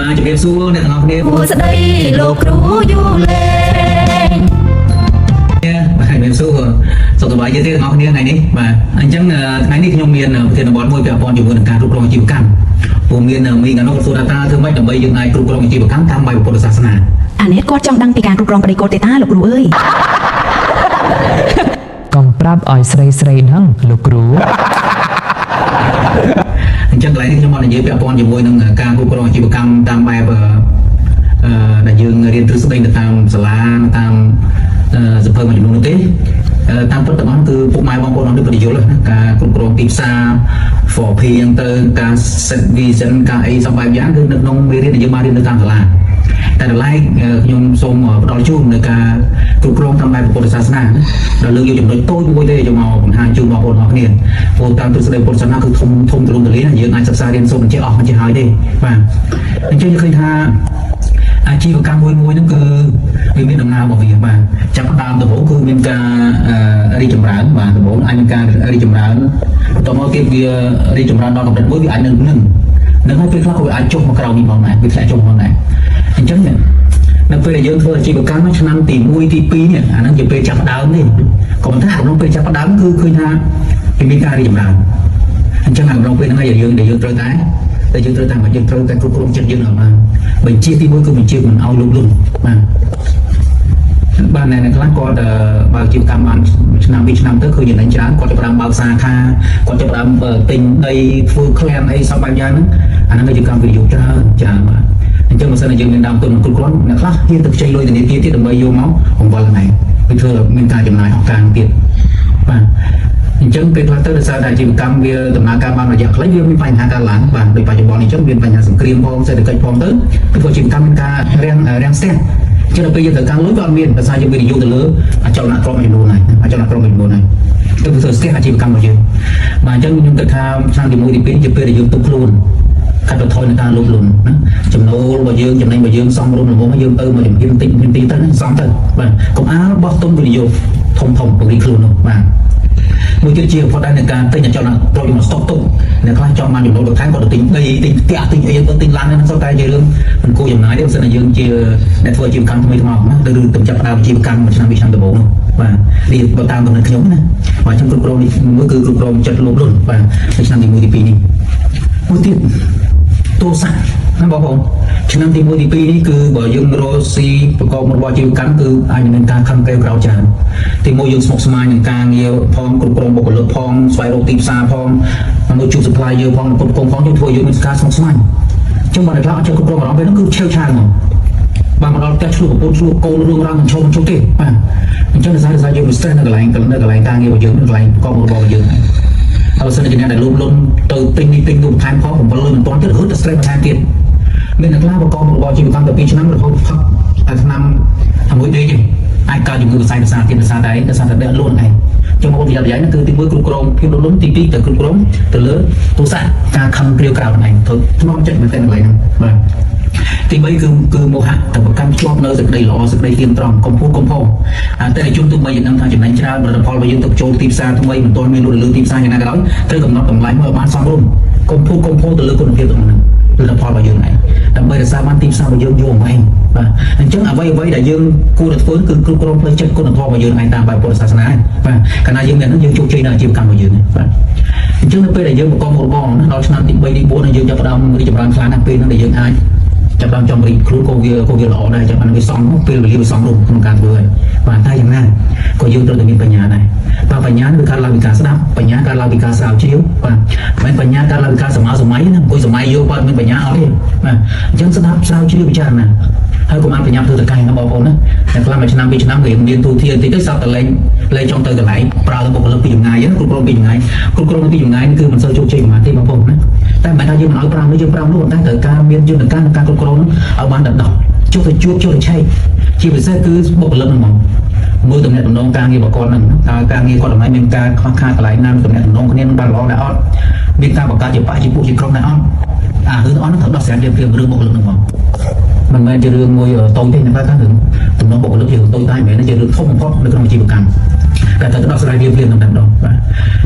ជម្រាបសួរអ្នកទាំងអស់គ្នាស្ដីលោកគ្រូយូលេបាទជំរាបសួរសុខសប្បាយទេទាំងអស់គ្នាថ្ងៃនេះបាទអញ្ចឹងថ្ងៃនេះខ្ញុំមានប្រធានបទមួយពាក់ព័ន្ធជាមួយនឹងការគ្រប់គ្រងអាជីវកម្មព្រោះមានមីងអនុសួរថាធ្វើម៉េចដើម្បីយើងអាចគ្រប់គ្រងអាជីវកម្មតាមបែបពុទ្ធសាសនាអានេះគាត់ចង់ដឹងពីការគ្រប់គ្រងប្តីកូនទេតាលោកគ្រូអើយកុំប្រាប់ឲ្យស្រីហ្នឹងលោកគ្រូអញ្ចឹងកន្លែងនេះខ្ញុំមកនិយាយពាក់ព័ន្ធជាមួយនឹងការគ្រប់គ្រងអាជីវកម្មតាមបែបដែលយើងរៀនទ្រឹស្ដីទៅតាមសាលាតាមសភៅមួយចំនួននោះទេតាមពិតទាំងអស់គឺពុកម៉ែបងប្អូនអស់នេះប្រយល់ណាការគ្រប់គ្រងទីផ្សារ 4P អញ្ចឹងទៅការ set vision ការអីសពបែបយ៉ាងគឺនៅក្នុងមេរៀនដែលយើងបានរៀននៅតាមសាលាតែដល់ឡែកខ្ញុំសូមផ្ដល់ជូននៅការគ្រប់គ្រងតាមបែបពុទ្ធសាសនាដល់លើកយកចំណុចតូចមួយទេយកមកបង្ហាញជូនបងប្អូនអស់គ្នាព្រោះតាមទ្រឹស្ដីពុទ្ធសាសនាគឺធំទូលំទូលាយយើងអាចសិក្សារៀនសូត្របញ្ជាក់អស់មិនចេះហើយទេបាទអញ្ចឹងយើងឃើញថាអាជីវកម្មមួយហ្នឹងគឺវាមានដំណើររបស់វាបាទចាប់ផ្ដើមដំបូងគឺមានការរីកចម្រើនបាទដំបូងអាចមានការរីកចម្រើនបន្ទាប់មកទៀតវារីកចម្រើនដល់កម្រិតមួយវាអាចនឹងហើយពេលខ្លះក៏វាអាចចុះមកក្រោមនេះផងដែរវាធ្លាក់ចុះផងដែរអញ្ចឹងនៅពេលដែលយើងធ្វើអាជីវកម្មឆ្នាំទី1ទី2នេះអាហ្នឹងជាពេលចាប់ផ្ដើមទេក៏ប៉ុន្តែក្នុងពេលចាប់ផ្ដើមគឺឃើញថាវាមានការរីកចម្រើនអញ្ចឹងក្នុងពេលហ្នឹងហើយយើងត្រូវតែយើងត្រូវតែគ្រប់គ្រងចិត្តយើងឲ្យបានបញ្ជាទី1គឺបញ្ជាមិនឲ្យលុបលុនបាទអ្នកខ្លះគាត់បើអាជីវកម្មបានឆ្នាំ2ឆ្នាំទៅឃើញយ៉ាងច្រើនគាត់ចាប់ផ្ដើមបើកសាខាគាត់ចាប់ផ្ដើមទិញដីធ្វើឃ្លាំងអីសពបែបយ៉ាងហ្នឹងអាហ្នឹងអាជីវកម្មវិនិយោគច្រើនបាទអញ្ចឹងបើសិនជាយើងមានដើមទុនគ្រប់គ្រាន់អ្នកខ្លះហ៊ានទៅខ្ចីលុយធនាគារទៀតដើម្បីយកមកបង្វិលហ្នឹងវាធ្វើមានការចំណាយអស់ការទៀតបាទអញ្ចឹងពេលខ្លះទៅដោយសារតែអាជីវកម្មវាដំណើរការបានរយៈខ្លីវាមានបញ្ហាកើតឡើងបាទដោយបច្ចុប្បន្ននេះអញ្ចឹងមានបញ្ហាសង្គ្រាមផងសេដ្ឋកិច្ចផងទៅគឺអាជីវកម្មមានការរាំងស្ទះចឹងដល់ពេលយើងត្រូវការលុយក៏អត់មានដោយសារយើងវិនិយោគទៅលើអចលនទ្រព្យមួយចំនួនហើយអចលនទ្រព្យមួយចំនួនហើយទៅធ្វើស្ទះអាជីវកម្មរបស់យើងបាទអញ្ចឹងខ្ញុំគិតថាឆ្នាំទី1ទី2ជាពេលដែលយើងទុកខ្លួនកាត់បន្ថយនឹងការលុបលុនណាចំណូលរបស់យើងចំណេញរបស់យើងសមរម្យរបស់យើងទៅមកជំហានតិចទៅសមទៅបាទកុំអាលបោះទុនវិនិយោគធំពង្រីកខ្លួននោះបាទមួយទៀតជាផុតដែរនៃការទិញអចលនទ្រព្យមកស្តុកទុកអ្នកខ្លះចង់បានចំណូលបន្ថែមគាត់ទៅទិញដីទិញផ្ទះទិញអីទៅទិញឡានហ្នឹងសុទ្ធតែជារឿងមិនគួរចំណាយទេបើមិនយើងជាអ្នកធ្វើអាជីវកម្មថ្មីៗណាទៅទៅចាប់ផ្ដើមអាជីវកម្មមួយឆ្នាំពីរឆ្នាំដំបូងនោះបាទនេះបើតាមកំណត់ខ្ញុំណាបាទខ្ញុំគ្រប់គ្រងនេះមួយគឺគ្រប់គ្រងចិត្តលុបលុនបាទនៅឆ្នាំទី1ទី2នេះមួយទៀតទូរស័ព្ទណាបងប្អូនឆ្នាំទី1ទី2នេះគឺបើយើងរកស៊ីប្រកបរបរអាជីវកម្មគឺអាចមានការខំកែវក្រោយច្រើនទីមួយយើងស្មុគស្មាញនឹងការងារផងគ្រប់គ្រងបុគ្គលិកផងស្វែងរកទីផ្សារផងមកជួប supplier ផងគ្រប់គ្រងផងយើងធ្វើយើងមានការស្មុគស្មាញអញ្ចឹងបើតែខ្លះអត់ចេះគ្រប់គ្រងអារម្មណ៍ពេលហ្នឹងគឺឆេវឆាវហ្មងបាទមកដល់ផ្ទះឆ្លុះប្រពន្ធឆ្លុះកូនរឿងរ៉ាវមិនឈប់ទេបាទអញ្ចឹងដោយសារយើងមាន stress នៅកន្លែងការងាររបស់យើងនៅកន្លែងប្រកបរបររបស់យើងហើយបើសិនជាអ្នកដែលលូបលុនទៅទិញនេះទិញនោះបន្ថែមផង7លុយមិនទាន់ទៀតរហូតតែ stress បន្ថែមទៀតមានអ្នកខ្លះប្រកបរបរអាជីវកម្មទៅ2ឆ្នាំរហូតផឹកតែឆ្នាំមួយដេកអាចកើតជំងឺផ្សែងប្រសាទទៀតដោយសារតែដេកលួនឯងចឹងមកប្រយ័ត្នប្រយែងគឺទី1គ្រប់គ្រងភាពលុបលុនទី2ទៅគ្រប់គ្រងទៅលើទូរស័ព្ទការខំគ្រាវក្រៅហ្នឹងឯងត្រូវធ្នមចិត្តមែនតើកន្លែងហ្នឹងបាទទី3គឺមោហៈទៅប្រកាន់ជាប់នៅសេចក្តីល្អសេចក្តីទៀងត្រង់កំពុងកំហុសតែជនទូទៅយើងដឹងថាចំណេញច្រើនផលិតផលរបស់យើងទៅចូលទីផ្សារថ្មីមិនទាន់មានលក់លើទីផ្សារយ៉ាងណាក៏ដោយត្រូវកំណត់តម្លៃមកឲ្យបានសមរម្យកំពុងទៅលើគុណភាពរបស់ហ្នឹងផលិតផលរបស់យើងឯងដើម្បីរក្សាបានទីផ្សាររបស់យើងយូរអង្វែងបាទអញ្ចឹងអ្វីដែលយើងគួរតែធ្វើគឺគ្រប់គ្រងផ្លូវចិត្តគុណធម៌របស់យើងឯងតាមបែបពុទ្ធសាសនាបាទកាលណាយើងមានហ្នឹងយើងជោគជ័យនៅអាជីវកម្មរបស់យើងបាទអញ្ចឹងនៅពេលដែលយើងបង្កមុខរបរដល់ឆ្នាំទី3ទី4ហើយយើងចាប់ផ្ដើមរីកចម្រើនខ្លាំងណាស់ពេលហ្នឹងដែលយើងអាចចាប់ផ្ដើមចំរីកខ្លួនក៏វាល្អដែរចាប់បានវាសមពេលវេលាវាសមរម្យក្នុងការធ្វើហើយបាទតែយ៉ាងណាក៏យើងត្រូវតែមានបញ្ញាដែរបាទបញ្ញាគឺការឡើងពីការស្ដាប់បញ្ញាការឡើងពីការស្រាវជ្រាវបាទមិនបញ្ញាការឡើងពីការសម័យណាអង្គុយសម័យយកបាទមានបញ្ញាអត់ទេបាទអញ្ចឹងស្ដាប់ស្រាវជ្រាវពិចារណាហើយកុំអានបញ្ញាធ្វើតកែណាបងប្អូនណាតែខ្លះមួយឆ្នាំពីរឆ្នាំរៀនមានទូធាបន្តិចទៅសោះតែលេងចង់ទៅកន្លែងប្រើទៅបុគ្គលិកពីចម្ងាយហ្នឹងគ្រប់គ្រងពីចម្ងាយគឺមិនសូវជោគជ័យប៉ុន្មានទេបងប្អូនណាតែមិនថាយើងមិនឲ្យប្រាំនេះយើងប្រាំនោះតែត្រូវការមានយន្តការក្នុងការគ្រប់គ្រងឲ្យបានដណ្ដោះចុះទៅជួបចុះទៅឆែកជាពិសេសគឺបុគ្គលិកហ្នឹងហ្មងមើលតំណែងតំណងការងាររបស់គាត់ហ្នឹងតើការងារគាត់តម្លៃមានការខ្វះខាតកន្លែងណាតំណែងតំណងគ្នានឹងបានល្អដែរអត់មានការបង្កើតជាបច្ចុប្បន្នជាក្រុមដែរអត់រឿងអត់ត្រូវដោះស្រាយព្រាមរឿងបុគ្គលិកហ្នឹងហ្មងមិនមែនជារឿងមួយតូចទេណាបាទរឿងតំណងបុគ្គលិកជារឿងតូចតែមិនមែនជារឿងធំបំផុតនៅក្នុងអាជីវកម្មតែត្រូវដោះស្រាយព្រាមនឹងតែម្ដងបាទ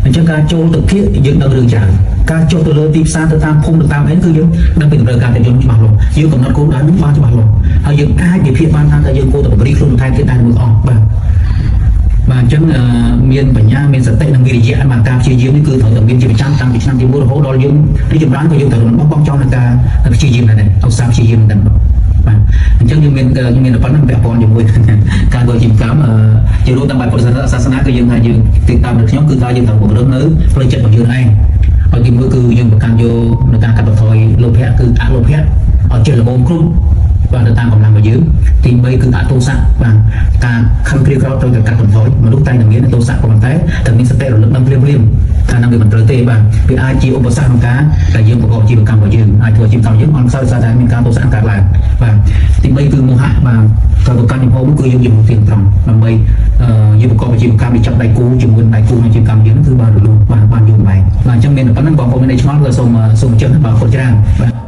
អញ្ចឹងការចូលទៅភាគយើងដឹងរឿងច្រើនការចុះទៅលើទីផ្សារទៅតាមភូមិទៅតាមអីគឺយើងដឹងពីតម្រូវការរបស់យើងច្បាស់លាស់ យើងកំណត់គោលដៅនឹងបានច្បាស់លាស់ហើយយើងអាចវិភាគបានថាតើយើងគួរតែបង្រៀនខ្លួនថែមទៀតដែរមួយអស់បាទបាទអញ្ចឹងមានបញ្ញាមានសតិនិងវិរិយៈបាទការព្យាយាមនេះគឺត្រូវតែមានជាប្រចាំតាំងពីឆ្នាំទី1រហូតដល់យើងរីកចម្រើនក៏យើងត្រូវបោះចោលនឹងការព្យាយាមដែរឧស្សាហ៍ព្យាយាមដែរបាទអញ្ចឹងយើងមានប៉ុណ្ណឹងពាក់ព័ន្ធជាមួយការធ្វើជាកម្មជារួមតាមបែបពុទ្ធសាសនាគឺយើងថាយើងទីតាមនៅខ្ញុំគឺថាយើងត្រូវពង្រឹងនៅផ្លូវចិត្តរបស់យើងឯងហើយទីមួយគឺយើងប្រកាន់យកនៅការកាត់បន្ថយលោភៈគឺអលោភៈឲ្យចេះល្មមខ្លួនបាទទៅតាមកម្លាំងរបស់យើងទី3គឺអទោសៈបាទការខំព្រាក្រោតត្រូវតែកាត់បន្ថយមនុស្សតែនឹងមានទោសៈក៏ប៉ុន្តែតែមានសតិរលឹកដឹងភ្លាមថានឹងវាមិនត្រូវទេបាទវាអាចជាឧបសគ្គក្នុងការដែលយើងប្រកបអាជីវកម្មរបស់យើងអាចធ្វើអាជីវកម្មយើងអត់ខ្សោយសារតែមានការទោសៈកើតឡើងបាទទី3គឺមោហៈបាទការប្រកាន់ចំហគឺយើងជំនុំទៀងត្រង់ដើម្បីយើងប្រកបអាជីវកម្មដែលចាប់ដៃគូជាមួយដៃគូអាជីវកម្មយើងគឺបានរលូនបានយូរបែបបាទអញ្ចឹងមានប៉ុណ្ណឹងបងប្អូនមានឆ្ងល់ក៏សូមអញ្ជើញបាទគាត់ច្រើនបាទ